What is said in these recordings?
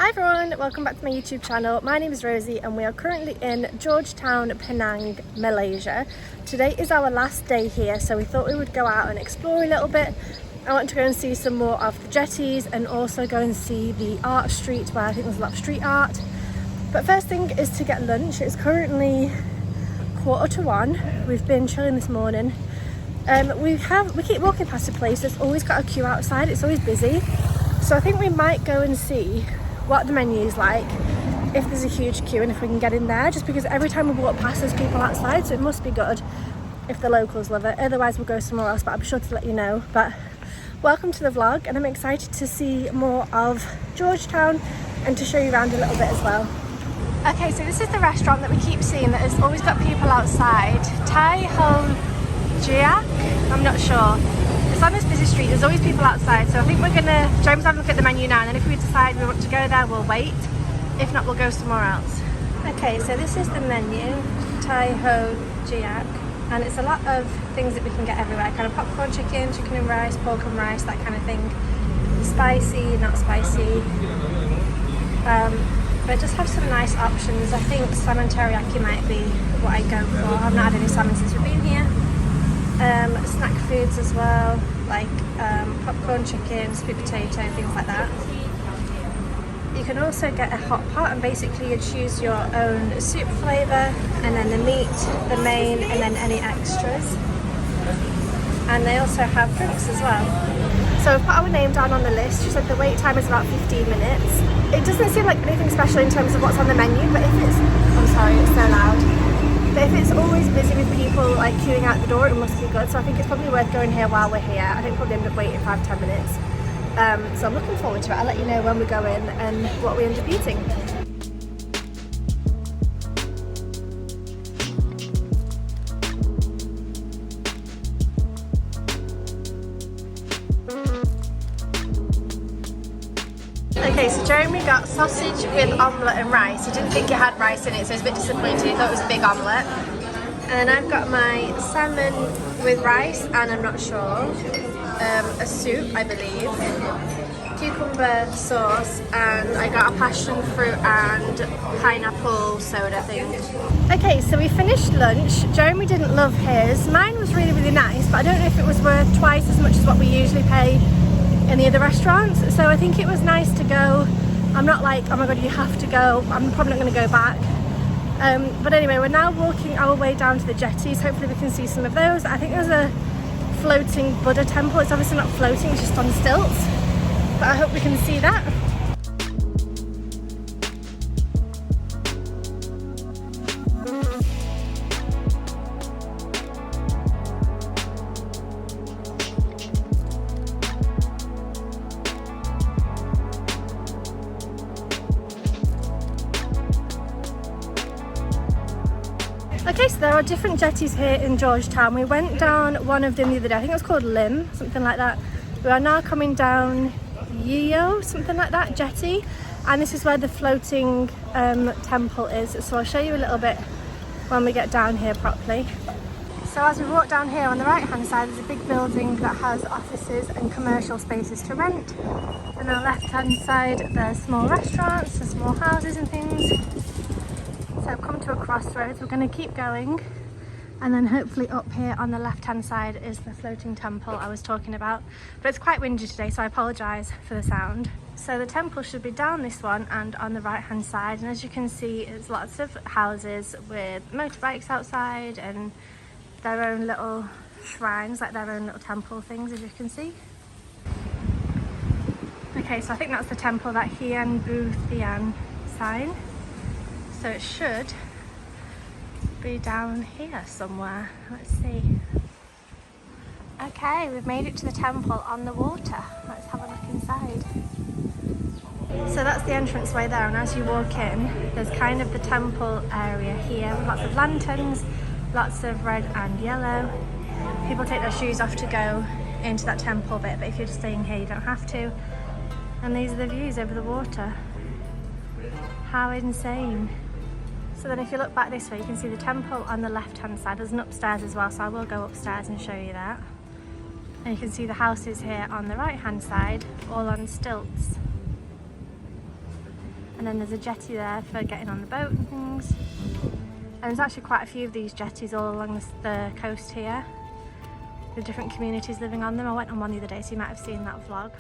Hi everyone, welcome back to my YouTube channel. My name is Rosie and we are currently in Georgetown, Penang, Malaysia. Today is our last day here, so we thought we would go out and explore a little bit. I want to go and see some more of the jetties and also go and see the art street where I think there's a lot of street art. But first thing is to get lunch. It's currently 1:45. We've been chilling this morning. We keep walking past a place that's always got a queue outside. It's always busy. So I think we might go and see what the menu is like, if there's a huge queue and if we can get in there, just because every time we walk past there's people outside, so it must be good if the locals love it. Otherwise we'll go somewhere else, but I'll be sure to let you know. But welcome to the vlog, and I'm excited to see more of Georgetown and to show you around a little bit as well. Okay, so this is the restaurant that we keep seeing that has always got people outside. Tai Ho Jiak? I'm not sure. It's on this busy street, there's always people outside, so I think we're gonna, James, have a look at the menu now, and then if we decide we want to go there, we'll wait. If not, we'll go somewhere else. Okay, so this is the menu, Tai Ho Jiak, and it's a lot of things that we can get everywhere, kind of popcorn chicken, chicken and rice, pork and rice, that kind of thing. Spicy, not spicy. But just have some nice options. I think salmon teriyaki might be what I go for. I've not had any salmon since we've been here. Snack foods as well, like popcorn chicken, sweet potato, things like that. You can also get a hot pot, and basically you choose your own soup flavour, and then the meat, the main, and then any extras. And they also have drinks as well. So we've put our name down on the list. She said the wait time is about 15 minutes. It doesn't seem like anything special in terms of what's on the menu, but if it's, I'm sorry, it's so loud. But if it's always busy with people like queuing out the door, it must be good. So I think it's probably worth going here while we're here. I think we'll probably end up waiting 5-10 minutes. So I'm looking forward to it. I'll let you know when we go in and what we end up eating. Okay, so Jeremy got sausage with omelette and rice. He didn't think it had rice in it, so he was a bit disappointed. He thought it was a big omelette. And I've got my salmon with rice, and I'm not sure, a soup, I believe, cucumber sauce, and I got a passion fruit and pineapple soda thing. Okay, so we finished lunch. Jeremy didn't love his. Mine was really, really nice, but I don't know if it was worth twice as much as what we usually pay in the other restaurants, so I think it was nice to go. I'm not like, oh my god, you have to go. I'm probably not going to go back. But anyway, we're now walking our way down to the jetties. Hopefully we can see some of those. I think there's a floating Buddha temple. It's obviously not floating, it's just on stilts, but I hope we can see that. Okay, so there are different jetties here in Georgetown. We went down one of them the other day. I think it was called Lim, something like that. We are now coming down Yeoh, something like that, jetty. And this is where the floating temple is. So I'll show you a little bit when we get down here properly. So as we walk down here, on the right hand side there's a big building that has offices and commercial spaces to rent. And on the left hand side there's small restaurants and small houses and things. So I've come to a crossroads. We're going to keep going, and then hopefully up here on the left hand side is the floating temple I was talking about. But it's quite windy today, so I apologise for the sound. So the temple should be down this one and on the right hand side, and as you can see there's lots of houses with motorbikes outside and their own little shrines, like their own little temple things, as you can see. Okay, so I think that's the temple, that Hian Bu Thian sign. So it should be down here somewhere. Let's see. Okay, we've made it to the temple on the water. Let's have a look inside. So that's the entrance way there, and as you walk in, there's kind of the temple area here with lots of lanterns, lots of red and yellow. People take their shoes off to go into that temple bit, but if you're just staying here you don't have to. And these are the views over the water. How insane. So then if you look back this way, you can see the temple on the left hand side. There's an upstairs as well, so I will go upstairs and show you that. And you can see the houses here on the right hand side, all on stilts. And then there's a jetty there for getting on the boat and things. And there's actually quite a few of these jetties all along the coast here, with different communities living on them. I went on one the other day, so you might have seen that vlog.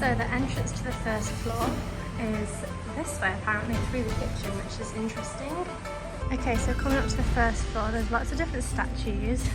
So the entrance to the first floor is this way, apparently through the kitchen, which is interesting. Okay, so coming up to the first floor, there's lots of different statues.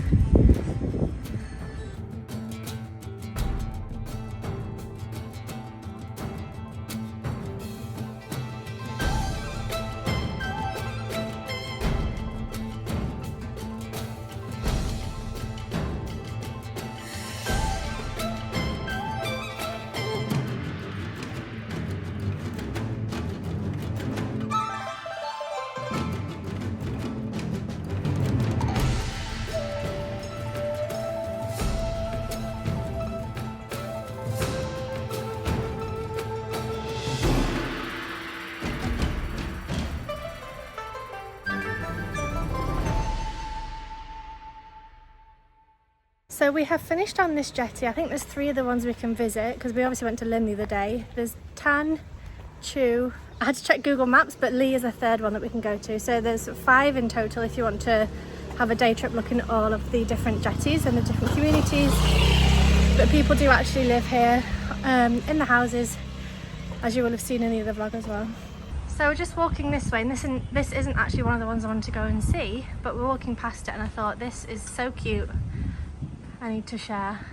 So we have finished on this jetty. I think there's 3 other ones we can visit because we obviously went to Lin the other day. There's Tan, Chu, I had to check Google Maps, but Lee is a 3rd one that we can go to. So there's 5 in total if you want to have a day trip looking at all of the different jetties and the different communities. But people do actually live here in the houses, as you will have seen in the other vlog as well. So we're just walking this way, and this isn't actually one of the ones I wanted to go and see, but we're walking past it and I thought this is so cute. I need to share.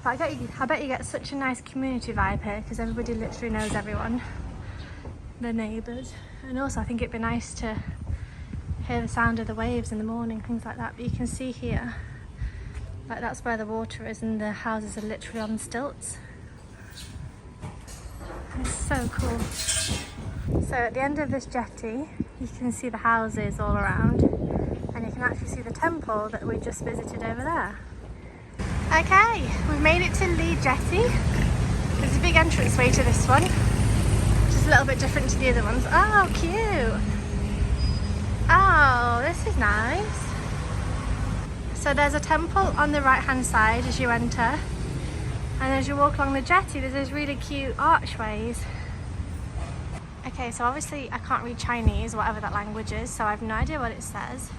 But I bet you get such a nice community vibe here because everybody literally knows everyone, the neighbours. And also I think it'd be nice to hear the sound of the waves in the morning, things like that. But you can see here, like that's where the water is and the houses are literally on stilts. It's so cool. So at the end of this jetty, you can see the houses all around. And you can actually see the temple that we just visited over there. Okay, we've made it to Lee Jetty. There's a big entranceway to this one, which is a little bit different to the other ones. Oh, cute. Oh, this is nice. So there's a temple on the right hand side as you enter. And as you walk along the jetty, there's those really cute archways. Okay, so obviously I can't read Chinese, whatever that language is, so I have no idea what it says.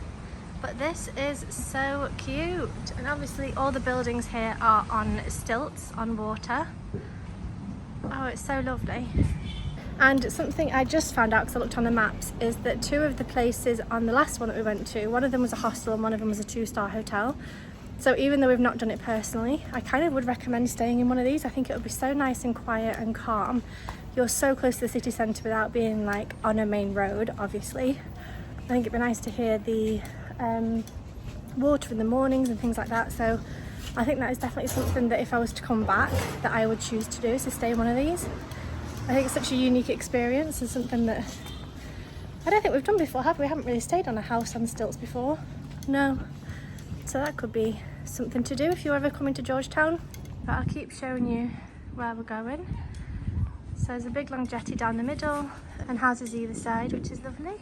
But this is so cute, and obviously all the buildings here are on stilts, on water. Oh, it's so lovely. And something I just found out because I looked on the maps is that 2 of the places on the last one that we went to, one of them was a hostel and one of them was a 2-star hotel. So even though we've not done it personally, I kind of would recommend staying in one of these. I think it would be so nice and quiet and calm. You're so close to the city centre without being like on a main road, obviously. I think it'd be nice to hear the water in the mornings and things like that. So I think that is definitely something that if I was to come back that I would choose to do, is to stay in one of these. I think it's such a unique experience and something that I don't think we've done before, have we? We haven't really stayed on a house on stilts before. No. So that could be something to do if you're ever coming to Georgetown. But I'll keep showing you where we're going. So there's a big long jetty down the middle and houses either side, which is lovely.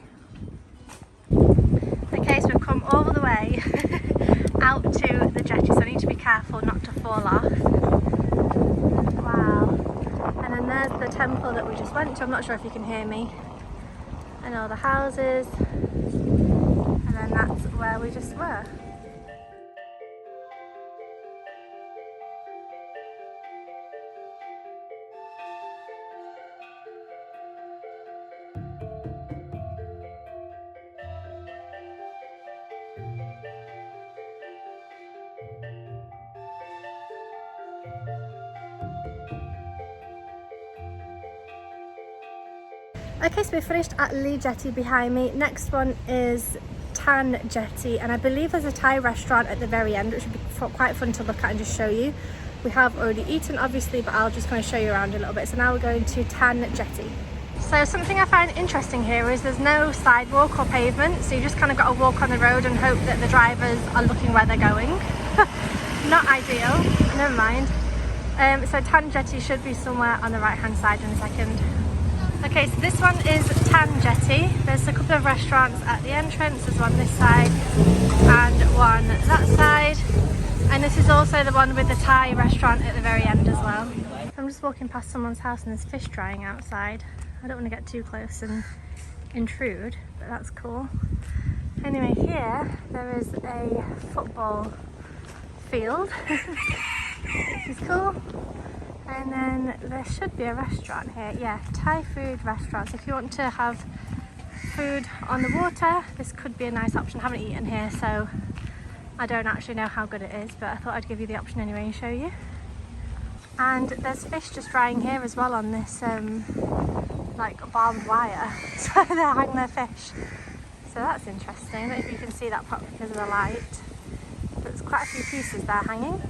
Okay, so we've come all the way out to the jetty, so I need to be careful not to fall off. Wow. And then there's the temple that we just went to. I'm not sure if you can hear me. And all the houses. And then that's where we just were. Okay, so we've finished at Lee Jetty behind me. Next one is Tan Jetty, and I believe there's a Thai restaurant at the very end, which would be quite fun to look at and just show you. We have already eaten, obviously, but I'll just kind of show you around a little bit. So now we're going to Tan Jetty. So something I find interesting here is there's no sidewalk or pavement, so you just kind of got to walk on the road and hope that the drivers are looking where they're going. Not ideal, never mind. So Town Jetty should be somewhere on the right hand side in a second. Okay, so this one is Town Jetty. There's a couple of restaurants at the entrance. There's one this side and one that side. And this is also the one with the Thai restaurant at the very end as well. I'm just walking past someone's house and there's fish drying outside. I don't want to get too close and intrude, but that's cool. Anyway, here there is a football field, which is cool. And then there should be a restaurant here. Yeah, Thai food restaurant. So if you want to have food on the water, this could be a nice option. I haven't eaten here, so I don't actually know how good it is, but I thought I'd give you the option anyway and show you. And there's fish just drying here as well on this like barbed wire, so they hang their fish. So that's interesting. I don't know if you can see that properly because of the light, but there's quite a few pieces there hanging.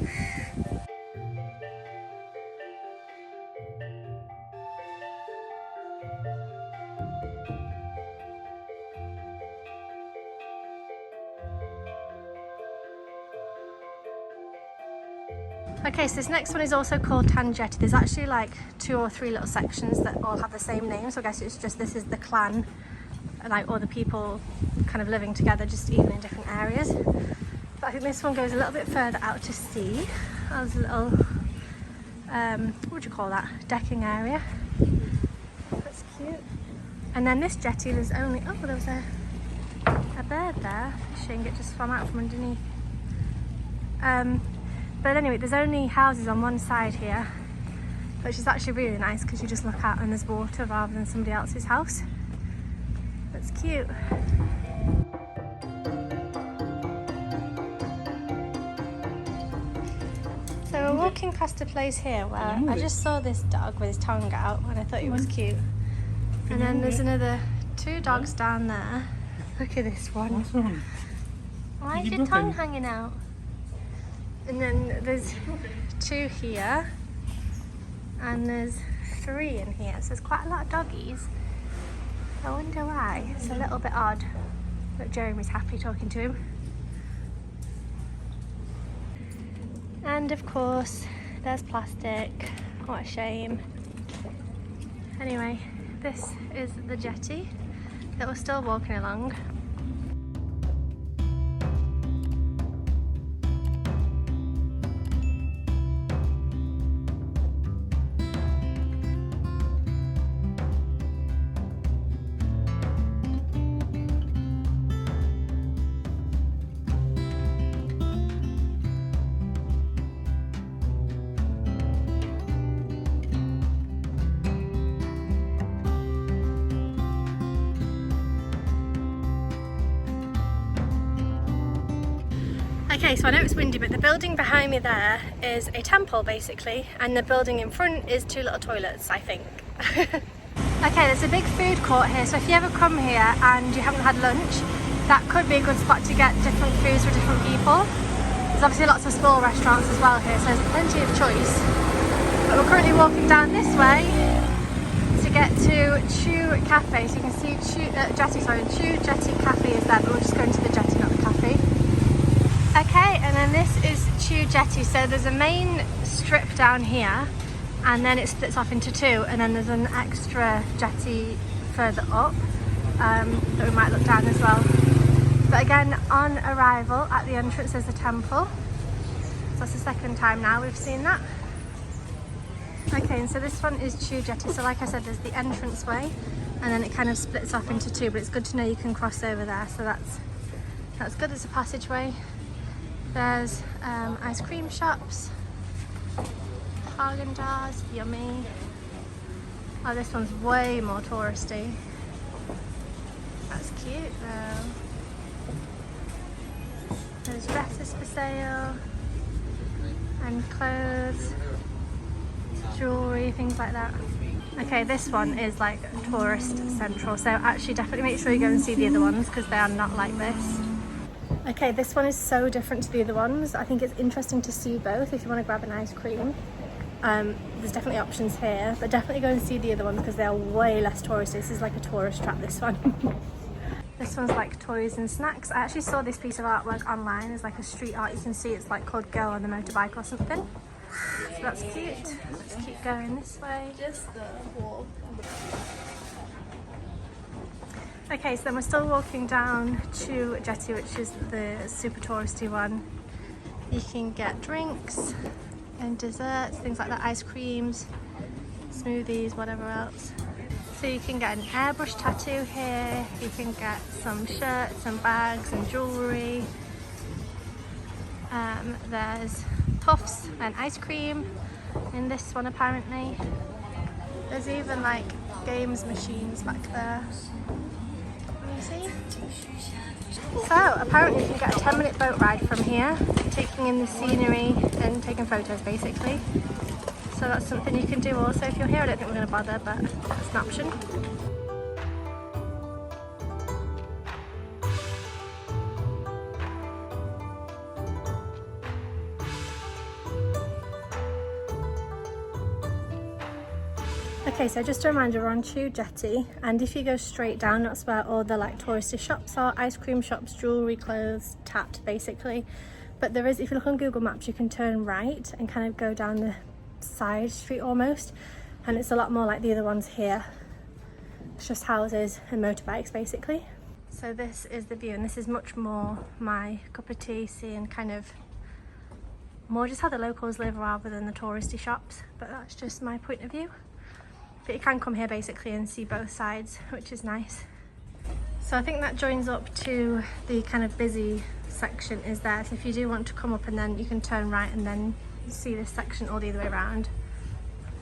Okay, so this next one is also called Clan Jetty. There's actually like 2 or 3 little sections that all have the same name, so I guess it's just this is the clan, like all the people kind of living together, just even in different areas. But I think this one goes a little bit further out to sea. There's a little, what would you call that, decking area. That's cute. And then this jetty, there's only, oh, there was a bird there fishing. It just swam out from underneath. But anyway, there's only houses on one side here, which is actually really nice because you just look out and there's water rather than somebody else's house. That's cute. So we're walking past a place here where I just saw this dog with his tongue out and I thought he was cute. And then there's another 2 dogs down there. Look at this one. Why is your tongue hanging out? And then there's 2 here, and there's 3 in here, so there's quite a lot of doggies. I wonder why. It's a little bit odd, but Jeremy's happy talking to him. And of course, there's plastic. What a shame. Anyway, this is the jetty that we're still walking along. Okay, so I know it's windy, but the building behind me there is a temple basically, and the building in front is 2 little toilets, I think. Okay, there's a big food court here, so if you ever come here and you haven't had lunch, that could be a good spot to get different foods for different people. There's obviously lots of small restaurants as well here, so there's plenty of choice. But we're currently walking down this way to get to Chew Cafe, so you can see Chew Jetty Cafe is there, but we're just going to the jetty, not the cafe. Okay, and then this is Chew Jetty. So there's a main strip down here, and then it splits off into 2, and then there's an extra jetty further up that we might look down as well. But again, on arrival at the entrance there's a temple. So that's the second time now we've seen that. Okay, and so this one is Chew Jetty. So like I said, there's the entrance way, and then it kind of splits off into 2, but it's good to know you can cross over there, so that's good as a passageway. There's ice cream shops, Haagen-Dazs, yummy. Oh, this one's way more touristy. That's cute though. There's dresses for sale, and clothes, jewellery, things like that. Okay, this one is like tourist central, so actually definitely make sure you go and see the other ones because they are not like this. Okay, this one is so different to the other ones. I think it's interesting to see both if you want to grab an ice cream. there's definitely options here, but definitely go and see the other ones because they are way less touristy. This is like a tourist trap, this one. This one's like toys and snacks. I actually saw this piece of artwork online. It's like a street art. You can see it's like called Girl on the Motorbike or something. So that's cute. Let's keep going this way. Just the wall. Okay, so then we're still walking down to Jetty, which is the super touristy one. You can get drinks and desserts, things like that, ice creams, smoothies, whatever else. So you can get an airbrush tattoo here, you can get some shirts and bags and jewellery. There's puffs and ice cream in this one apparently. There's even like games machines back there. Can you see? So apparently you can get a 10-minute boat ride from here, taking in the scenery and taking photos basically. So that's something you can do also if you're here. I don't think we're going to bother, but that's an option. Okay, so just a reminder, we're on to Jetty, and if you go straight down, that's where all the like touristy shops are, ice cream shops, jewellery, clothes, tat basically. But there is, if you look on Google Maps, you can turn right and kind of go down the side street almost, and it's a lot more like the other ones here. It's just houses and motorbikes basically. So this is the view, and this is much more my cup of tea, seeing kind of more just how the locals live rather than the touristy shops, but that's just my point of view. But you can come here basically and see both sides, which is nice. So I think that joins up to the kind of busy section is there. So if you do want to come up, and then you can turn right and then see this section all the other way around.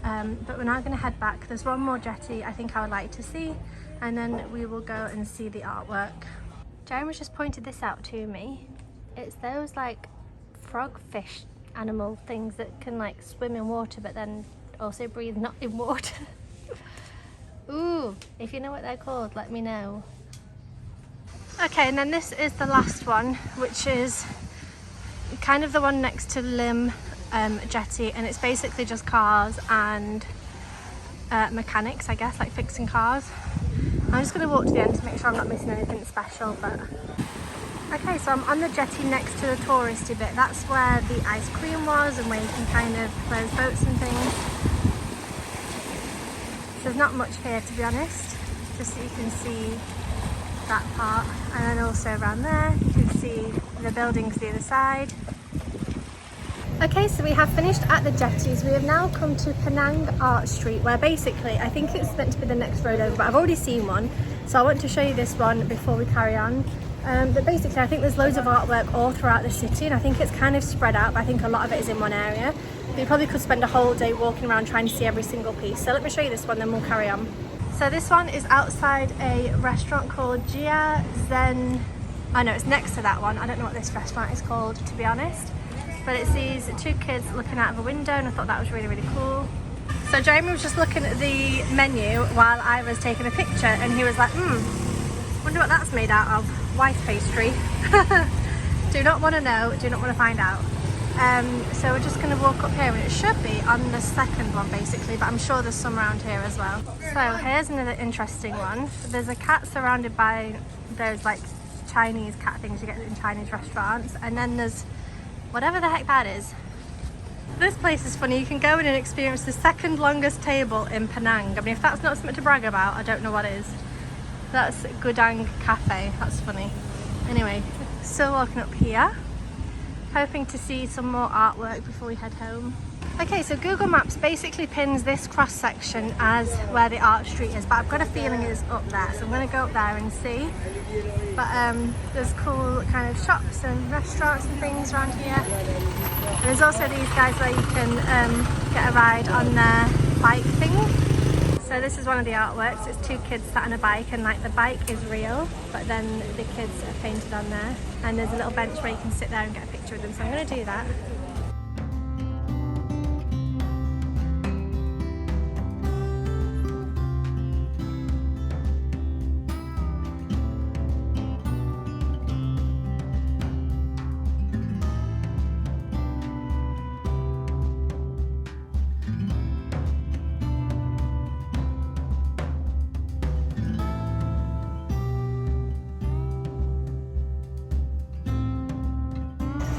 But we're now going to head back. There's one more jetty I think I would like to see, and then we will go and see the artwork. Jeremy's just pointed this out to me. It's those like frog fish animal things that can like swim in water but then also breathe not in water. Ooh, if you know what they're called, let me know. Okay, and then this is the last one, which is kind of the one next to Lim Jetty, and it's basically just cars and mechanics, I guess, like fixing cars. I'm just going to walk to the end to make sure I'm not missing anything special, but... Okay, so I'm on the jetty next to the touristy bit. That's where the ice cream was and where you can kind of close boats and things. There's not much here, to be honest, just so you can see that part, and then also around there you can see the buildings the other side. Okay, so we have finished at the jetties. We have now come to Penang Art Street, where basically I think it's meant to be the next road over, but I've already seen one, so I want to show you this one before we carry on. But basically I think there's loads of artwork all throughout the city, and I think it's kind of spread out, but I think a lot of it is in one area. But you probably could spend a whole day walking around trying to see every single piece. So let me show you this one, then we'll carry on. So this one is outside a restaurant called Jia Zen. Oh no, it's next to that one. I don't know what this restaurant is called, to be honest. But it's these two kids looking out of a window, and I thought that was really, really cool. So Jeremy was just looking at the menu while I was taking a picture, and he was like, wonder what that's made out of. White pastry. Do not want to know, do not want to find out. So we're just going to walk up here, and it should be on the second one basically, but I'm sure there's some around here as well. So here's another interesting one. There's a cat surrounded by those like Chinese cat things you get in Chinese restaurants, and then there's whatever the heck that is. This place is funny. You can go in and experience the second longest table in Penang. I mean, if that's not something to brag about, I don't know what is. That's Gudang Cafe. That's funny. Anyway, still walking up here, hoping to see some more artwork before we head home. Okay, so Google Maps basically pins this cross section as where the art street is, but I've got a feeling it's up there, so I'm going to go up there and see. But there's cool kind of shops and restaurants and things around here. And there's also these guys where you can get a ride on their bike thing. So this is one of the artworks. It's two kids sat on a bike, and like the bike is real, but then the kids are painted on there. And there's a little bench where you can sit there and get a picture with them, so I'm going to do that.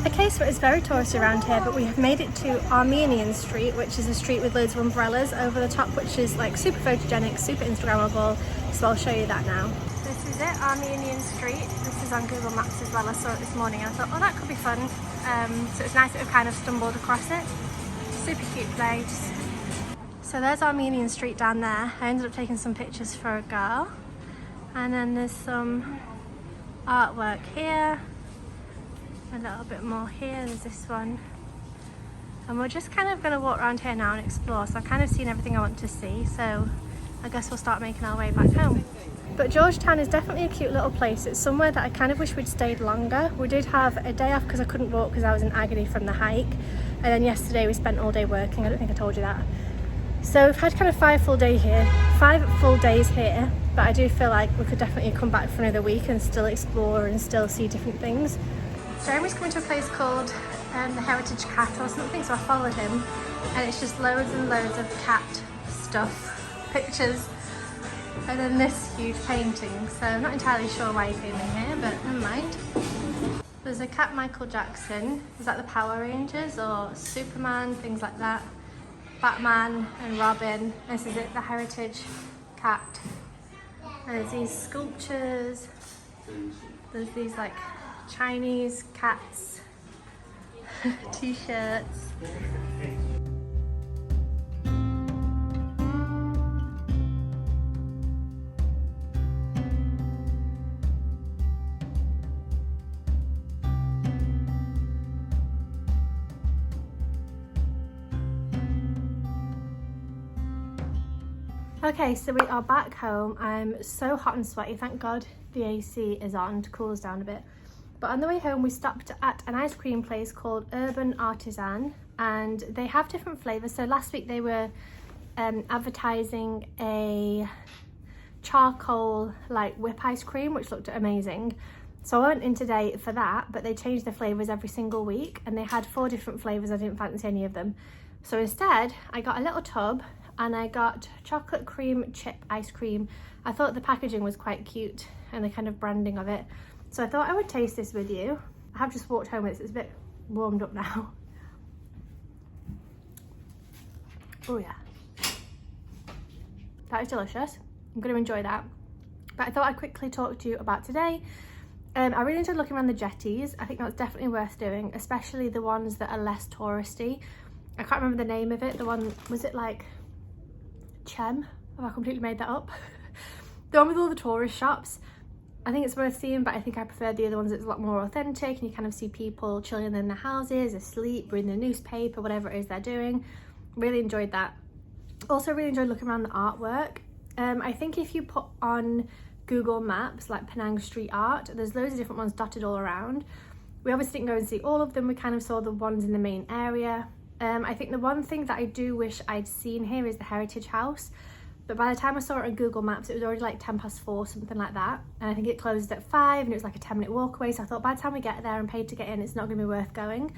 Okay, so it's very touristy around here, but we have made it to Armenian Street, which is a street with loads of umbrellas over the top, which is like super photogenic, super Instagrammable, so I'll show you that now. This is it, Armenian Street. This is on Google Maps as well. I saw it this morning and I thought, oh, that could be fun. So it's nice that we've kind of stumbled across it. Super cute place. So there's Armenian Street down there. I ended up taking some pictures for a girl. And then there's some artwork here. A little bit more here, there's this one. And we're just kind of going to walk around here now and explore. So I've kind of seen everything I want to see. So I guess we'll start making our way back home. But Georgetown is definitely a cute little place. It's somewhere that I kind of wish we'd stayed longer. We did have a day off because I couldn't walk because I was in agony from the hike. And then yesterday we spent all day working. I don't think I told you that. So we've had kind of 5 full days here. But I do feel like we could definitely come back for another week and still explore and still see different things. Jeremy's coming to a place called the Heritage Cat or something, so I followed him. And it's just loads and loads of cat stuff, pictures. And then this huge painting, so I'm not entirely sure why he came in here, but never mind. There's a cat Michael Jackson. Is that the Power Rangers or Superman, things like that? Batman and Robin. This is it, the Heritage Cat. And there's these sculptures. There's these like Chinese cats, t-shirts. Okay, so we are back home. I'm so hot and sweaty. Thank God the AC is on to cool us down a bit. But on the way home, we stopped at an ice cream place called Artisan, and they have different flavours. So last week they were advertising a charcoal like whip ice cream, which looked amazing. So I went in today for that, but they changed the flavours every single week, and they had 4 different flavours. I didn't fancy any of them. So instead, I got a little tub, and I got chocolate cream chip ice cream. I thought the packaging was quite cute and the kind of branding of it. So I thought I would taste this with you. I have just walked home with it, so it's a bit warmed up now. Oh yeah. That is delicious. I'm going to enjoy that. But I thought I'd quickly talk to you about today. I really enjoyed looking around the jetties. I think that's definitely worth doing, especially the ones that are less touristy. I can't remember the name of it. The one, was it like Chem? Have I completely made that up? The one with all the tourist shops. I think it's worth seeing, but I think I prefer the other ones. It's a lot more authentic and you kind of see people chilling in their houses, asleep, reading the newspaper, whatever it is they're doing. Really enjoyed that. Also really enjoyed looking around the artwork. I think if you put on Google Maps like Penang Street Art, there's loads of different ones dotted all around. We obviously didn't go and see all of them. We kind of saw the ones in the main area. I think the one thing that I do wish I'd seen here is the Heritage House, but by the time I saw it on Google Maps it was already like 4:10, something like that, and I think it closed at 5 and it was like a 10-minute walk away, so I thought by the time we get there and paid to get in, it's not going to be worth going.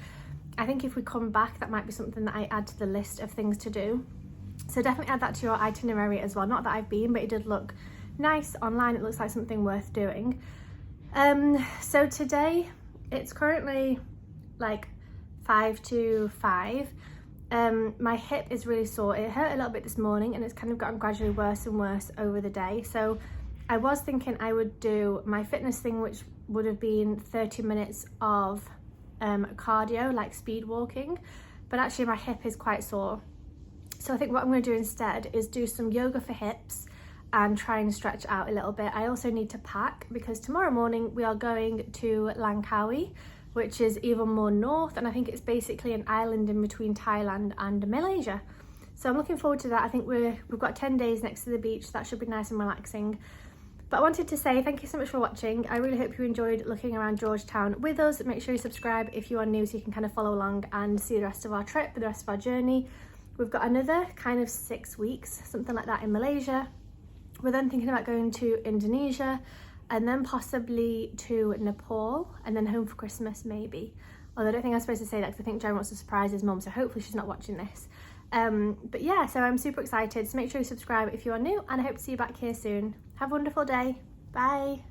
I think if we come back, that might be something that I add to the list of things to do, so definitely add that to your itinerary as well. Not that I've been, but it did look nice online. It looks like something worth doing. So today it's currently like 5 to 5. My hip is really sore. It hurt a little bit this morning and it's kind of gotten gradually worse and worse over the day. So I was thinking I would do my fitness thing, which would have been 30 minutes of cardio, like speed walking, but actually my hip is quite sore. So I think what I'm going to do instead is do some yoga for hips and try and stretch out a little bit. I also need to pack because tomorrow morning we are going to Langkawi, which is even more north, and I think it's basically an island in between Thailand and Malaysia. So I'm looking forward to that. I think we've got 10 days next to the beach, so that should be nice and relaxing. But I wanted to say thank you so much for watching. I really hope you enjoyed looking around Georgetown with us. Make sure you subscribe if you are new so you can kind of follow along and see the rest of our trip, the rest of our journey. We've got another kind of 6 weeks, something like that, in Malaysia. We're then thinking about going to Indonesia, and then possibly to Nepal, and then home for Christmas maybe. Although I don't think I'm supposed to say that because I think Jeremy wants to surprise his mum, so hopefully she's not watching this. But yeah, so I'm super excited. So make sure you subscribe if you are new, and I hope to see you back here soon. Have a wonderful day. Bye.